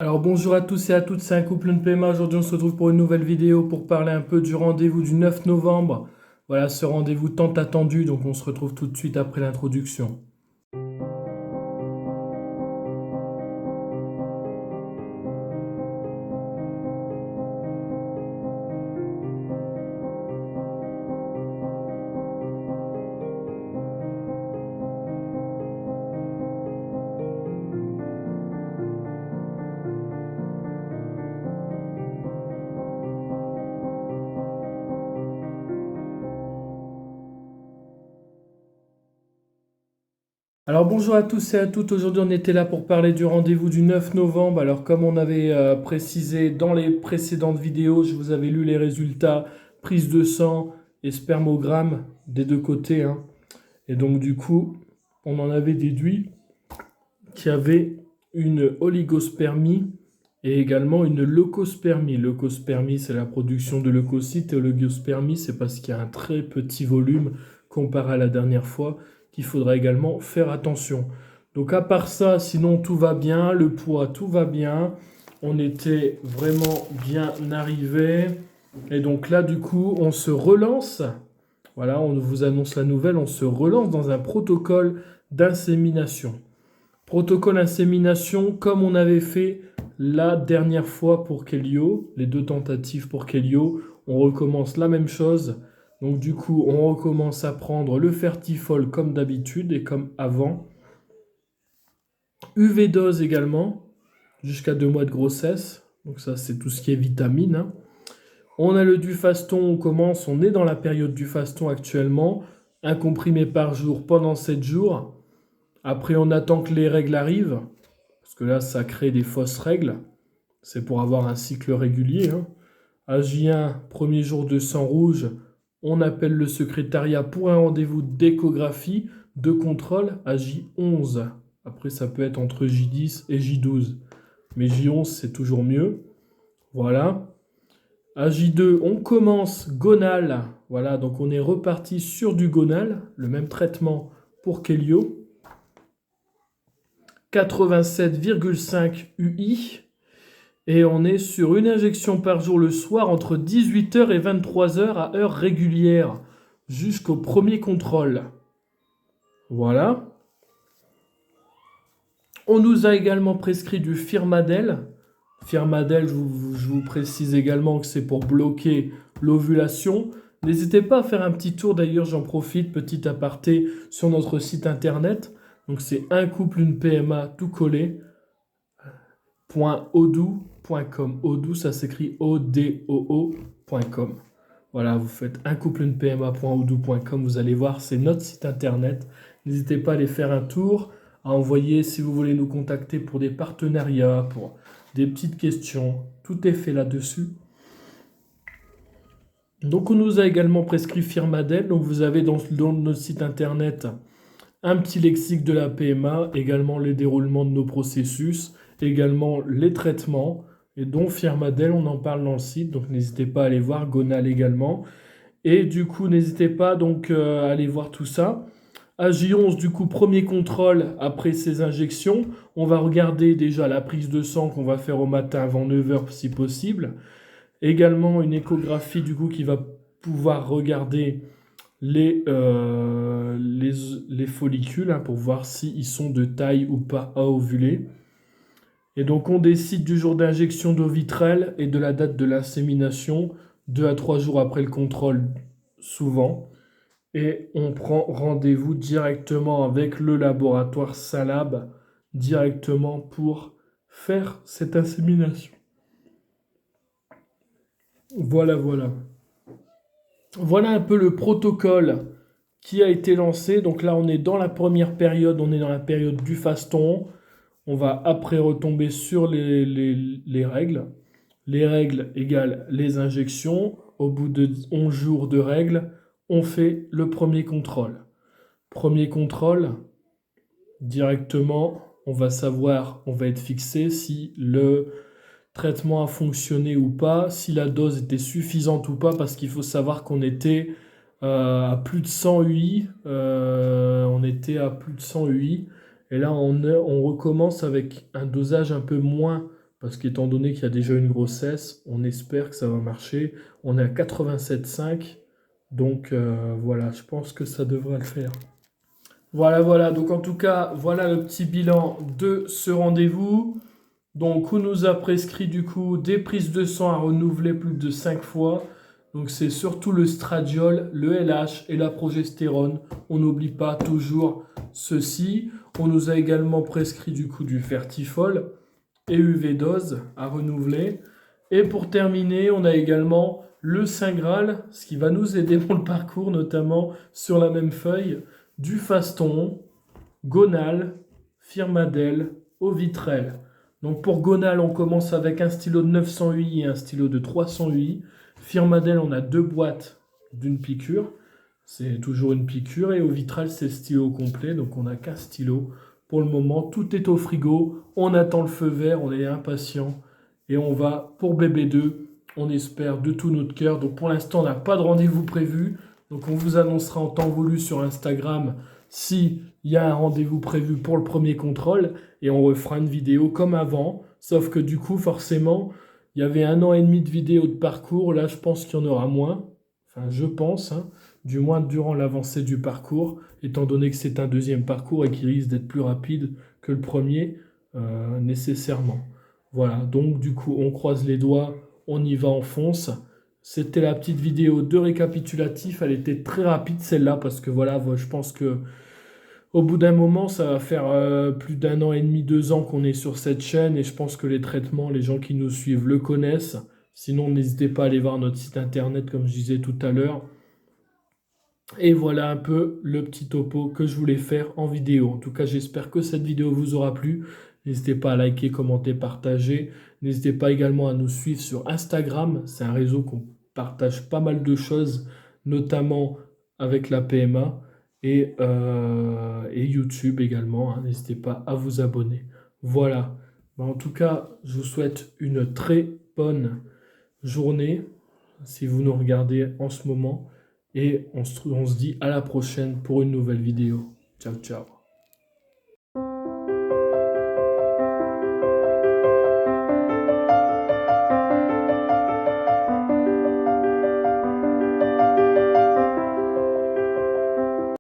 Alors bonjour à tous et à toutes, c'est un couple de PMA. Aujourd'hui on se retrouve pour une nouvelle vidéo pour parler un peu du rendez-vous du 9 novembre. Voilà ce rendez-vous tant attendu, donc on se retrouve tout de suite après l'introduction. Alors bonjour à tous et à toutes, aujourd'hui on était là pour parler du rendez-vous du 9 novembre. Alors comme on avait précisé dans les précédentes vidéos, je vous avais lu les résultats, prise de sang et spermogramme des deux côtés, hein. Et donc du coup, on en avait déduit qu'il y avait une oligospermie et également une leucospermie. Leucospermie, c'est la production de leucocytes et oligospermie, c'est parce qu'il y a un très petit volume comparé à la dernière fois qu'il faudra également faire attention. Donc à part ça, sinon tout va bien, le poids, tout va bien. On était vraiment bien arrivé. Et donc là, du coup, on se relance. Voilà, on vous annonce la nouvelle, on se relance dans un protocole d'insémination. Protocole insémination comme on avait fait la dernière fois pour Kelio, les deux tentatives pour Kelio, on recommence la même chose. Donc du coup, on recommence à prendre le Fertifol comme d'habitude et comme avant. UV dose également, jusqu'à 2 mois de grossesse. Donc ça, c'est tout ce qui est vitamine, hein. On a le Dufaston, on commence, on est dans la période du faston actuellement. Un comprimé par jour pendant 7 jours. Après, on attend que les règles arrivent. Parce que là, ça crée des fausses règles. C'est pour avoir un cycle régulier, hein. AJ1, premier jour de sang rouge, on appelle le secrétariat pour un rendez-vous d'échographie de contrôle à J11. Après, ça peut être entre J10 et J12. Mais J11, c'est toujours mieux. Voilà. À J2, on commence gonal. Voilà, donc on est reparti sur du gonal, le même traitement pour Kelio. 87,5 UI. Et on est sur une injection par jour le soir entre 18h et 23h à heure régulière jusqu'au premier contrôle. Voilà. On nous a également prescrit du Firmadel. Firmadel, je vous précise également que c'est pour bloquer l'ovulation. N'hésitez pas à faire un petit tour, d'ailleurs j'en profite, petit aparté, sur notre site internet. Donc c'est un couple, une PMA, tout collé. .odoo.com. Odoo, ça s'écrit odoo.com. Voilà, vous faites un couple une PMA.odoo.com, vous allez voir, c'est notre site internet. N'hésitez pas à aller faire un tour, à envoyer si vous voulez nous contacter pour des partenariats, pour des petites questions. Tout est fait là-dessus. Donc on nous a également prescrit Firmadel. Donc vous avez dans notre site internet un petit lexique de la PMA, également les déroulements de nos processus, également les traitements, et dont Firmadel, on en parle dans le site, donc n'hésitez pas à aller voir, Gonal également. Et du coup, n'hésitez pas donc à aller voir tout ça. À J11, du coup, premier contrôle après ces injections. On va regarder déjà la prise de sang qu'on va faire au matin avant 9h si possible. Également une échographie du coup qui va pouvoir regarder les follicules, hein, pour voir s'ils sont de taille ou pas à ovuler. Et donc on décide du jour d'injection d'eau vitrelle et de la date de l'insémination, 2 à 3 jours après le contrôle souvent. Et on prend rendez-vous directement avec le laboratoire Salab, directement pour faire cette insémination. Voilà, voilà. Voilà un peu le protocole qui a été lancé. Donc là, on est dans la première période, on est dans la période du faston. On va après retomber sur les règles. Les règles égale les injections. Au bout de 11 jours de règles, on fait le premier contrôle. Premier contrôle, directement, on va savoir, on va être fixé si le traitement a fonctionné ou pas, si la dose était suffisante ou pas, parce qu'il faut savoir qu'on était à plus de 100 UI. On était à plus de 100 UI. Et là, on recommence avec un dosage un peu moins parce qu'étant donné qu'il y a déjà une grossesse, on espère que ça va marcher. On est à 87,5, donc voilà, je pense que ça devrait le faire. Voilà, donc en tout cas, voilà le petit bilan de ce rendez-vous. Donc, on nous a prescrit du coup des prises de sang à renouveler plus de 5 fois. Donc, c'est surtout le stradiol, le LH et la progestérone. On n'oublie pas toujours ceci. On nous a également prescrit du coup du fertifol et UV dose à renouveler. Et pour terminer, on a également le Saint Graal, ce qui va nous aider pour le parcours, notamment sur la même feuille, du Faston, Gonal, Firmadel, Ovitrel. Donc pour Gonal, on commence avec un stylo de 900 UI et un stylo de 300 UI. Firmadel, on a 2 boîtes d'une piqûre. C'est toujours une piqûre. Et Ovitrel, c'est le stylo complet. Donc on n'a qu'un stylo. Pour le moment, tout est au frigo. On attend le feu vert. On est impatient. Et on va pour BB2. On espère de tout notre cœur. Donc pour l'instant, on n'a pas de rendez-vous prévu. Donc on vous annoncera en temps voulu sur Instagram si il y a un rendez-vous prévu pour le premier contrôle et on refera une vidéo comme avant. Sauf que du coup, forcément, il y avait 1 an et demi de vidéo de parcours. Là, je pense qu'il y en aura moins. Enfin, je pense, hein, du moins durant l'avancée du parcours, étant donné que c'est un deuxième parcours et qu'il risque d'être plus rapide que le premier, nécessairement. Voilà, donc du coup, on croise les doigts, on y va, on fonce. C'était la petite vidéo de récapitulatif. Elle était très rapide celle-là parce que voilà, je pense que au bout d'un moment, ça va faire plus d'1 an et demi, 2 ans qu'on est sur cette chaîne et je pense que les traitements, les gens qui nous suivent le connaissent. Sinon, n'hésitez pas à aller voir notre site internet comme je disais tout à l'heure. Et voilà un peu le petit topo que je voulais faire en vidéo. En tout cas, j'espère que cette vidéo vous aura plu. N'hésitez pas à liker, commenter, partager. N'hésitez pas également à nous suivre sur Instagram. C'est un réseau qu'on partage pas mal de choses, notamment avec la PMA et YouTube également. Hein. N'hésitez pas à vous abonner. Voilà. En tout cas, je vous souhaite une très bonne journée si vous nous regardez en ce moment. Et on se dit à la prochaine pour une nouvelle vidéo. Ciao, ciao.